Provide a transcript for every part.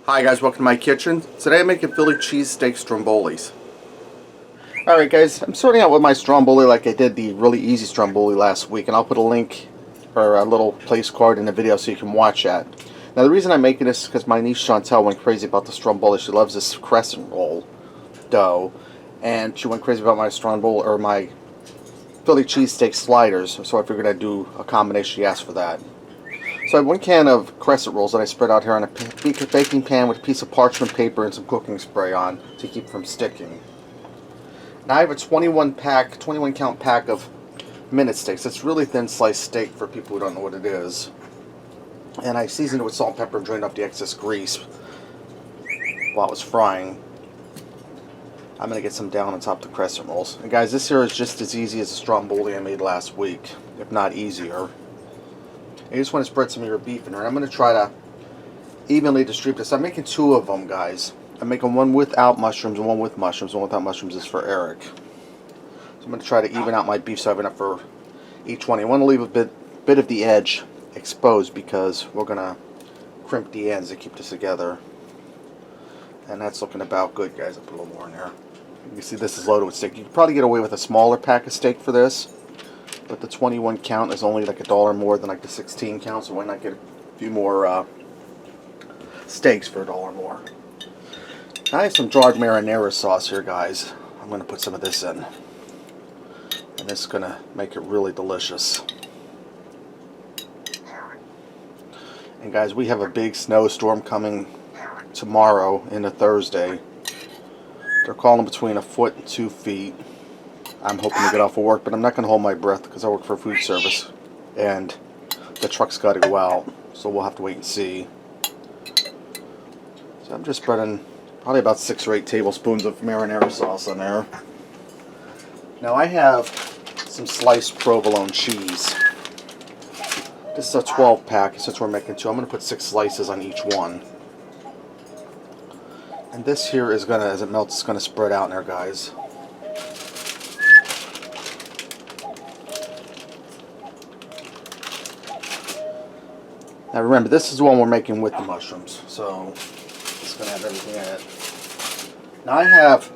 Hi guys, welcome to my kitchen. Today I'm making Philly cheesesteak strombolis. Alright guys, I'm starting out with my stromboli like I did the really easy stromboli last week, and I'll put a link or a little place card in the video so you can watch that. Now the reason I'm making this is because my niece Chantel went crazy about the stromboli. She loves this crescent roll dough, and she went crazy about my stromboli or my Philly cheesesteak sliders, so I figured I'd do a combination. She asked for that. So I have one can of crescent rolls that I spread out here on a baking pan with a piece of parchment paper and some cooking spray on to keep from sticking. Now I have a 21 count pack of minute steaks. It's really thin sliced steak for people who don't know what it is. And I seasoned it with salt and pepper and drained off the excess grease while it was frying. I'm going to get some down on top of the crescent rolls. And guys, this here is just as easy as the stromboli I made last week, if not easier. You just want to spread some of your beef in there. I'm going to try to evenly distribute this. I'm making two of them, guys. I'm making one without mushrooms and one with mushrooms. One without mushrooms is for Eric. So I'm going to try to even out my beef so I have enough for each one. You want to leave a bit of the edge exposed because we're going to crimp the ends to keep this together. And that's looking about good, guys. I'll put a little more in there. You can see this is loaded with steak. You could probably get away with a smaller pack of steak for this. But the 21 count is only like $1 more than like the 16 count, so why not get a few more steaks for $1 more? I have some jarred marinara sauce here, guys. I'm going to put some of this in. And this is going to make it really delicious. And guys, we have a big snowstorm coming tomorrow into Thursday. They're calling between 1 foot and 2 feet. I'm hoping to get off of work, but I'm not going to hold my breath because I work for a food service and the truck's got to go out, so we'll have to wait and see. So I'm just spreading probably about 6 or 8 tablespoons of marinara sauce on there. Now I have some sliced provolone cheese. This is a 12 pack since we're making two. I'm going to put 6 slices on each one. And this here is going to, as it melts, it's going to spread out in there, guys. Now remember, this is the one we're making with the mushrooms, so it's going to have everything in it. Now I have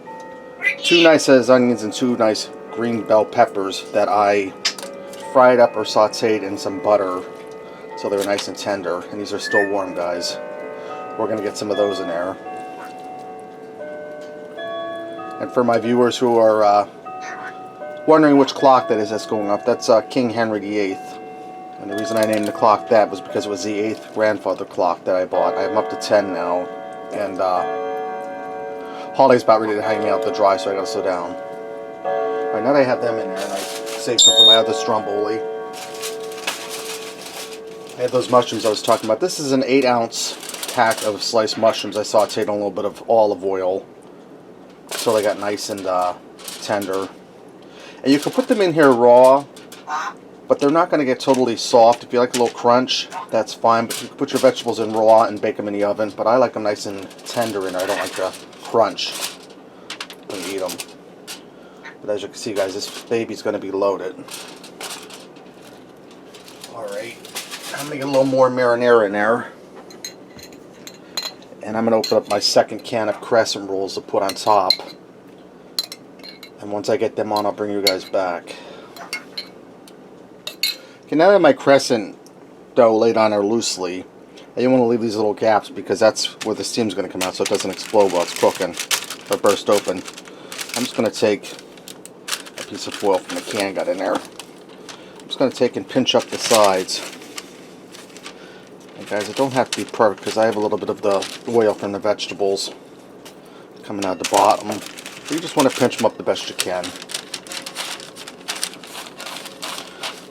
2 nice sized onions and 2 nice green bell peppers that I fried up or sauteed in some butter so they're nice and tender, and these are still warm, guys. We're going to get some of those in there. And for my viewers who are wondering which clock that is that's going off, that's King Henry VIII. And the reason I named the clock that was because it was the 8th grandfather clock that I bought. I'm up to 10 now, and Holly's about ready to hang me out to dry, so I gotta slow down. Alright, now that I have them in there, and I saved some for my other stromboli. I have those mushrooms I was talking about. This is an 8-ounce pack of sliced mushrooms I sauteed on a little bit of olive oil, so they got nice and tender. And you can put them in here raw, but they're not going to get totally soft. If you like a little crunch, that's fine. But you can put your vegetables in raw and bake them in the oven. But I like them nice and tender in there. I don't like the crunch when you eat them. But as you can see, guys, this baby's going to be loaded. Alright, I'm going to get a little more marinara in there. And I'm going to open up my second can of crescent rolls to put on top. And once I get them on, I'll bring you guys back. Okay, now that my crescent dough laid on there loosely, I don't want to leave these little gaps because that's where the steam's going to come out so it doesn't explode while it's cooking or burst open. I'm just going to take a piece of foil from the can got in there. I'm just going to take and pinch up the sides. And guys, it don't have to be perfect because I have a little bit of the oil from the vegetables coming out the bottom. So you just want to pinch them up the best you can.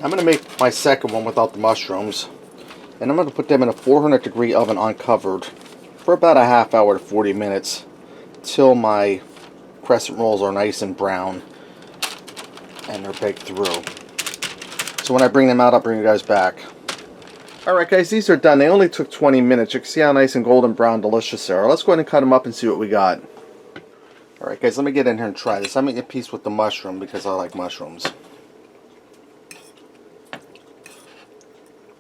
I'm going to make my second one without the mushrooms, and I'm going to put them in a 400-degree oven uncovered for about a half hour to 40 minutes till my crescent rolls are nice and brown and they're baked through. So when I bring them out, I'll bring you guys back. Alright guys, these are done. They only took 20 minutes. You can see how nice and golden brown delicious they are. Let's go ahead and cut them up and see what we got. Alright guys, let me get in here and try this. I'm making a piece with the mushroom because I like mushrooms.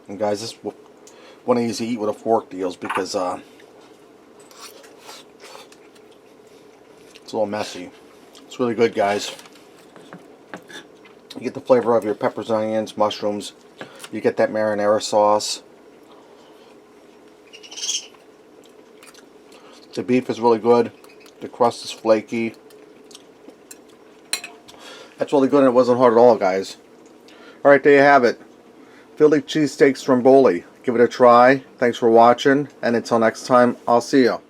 And guys, this one of these you eat with a fork deals because a little messy. It's really good, guys. You get the flavor of your peppers, onions, mushrooms. You get that marinara sauce. The beef is really good. The crust is flaky. That's really good, and it wasn't hard at all, guys. Alright, there you have it. Philly cheesesteak stromboli. Give it a try. Thanks for watching, and until next time, I'll see you.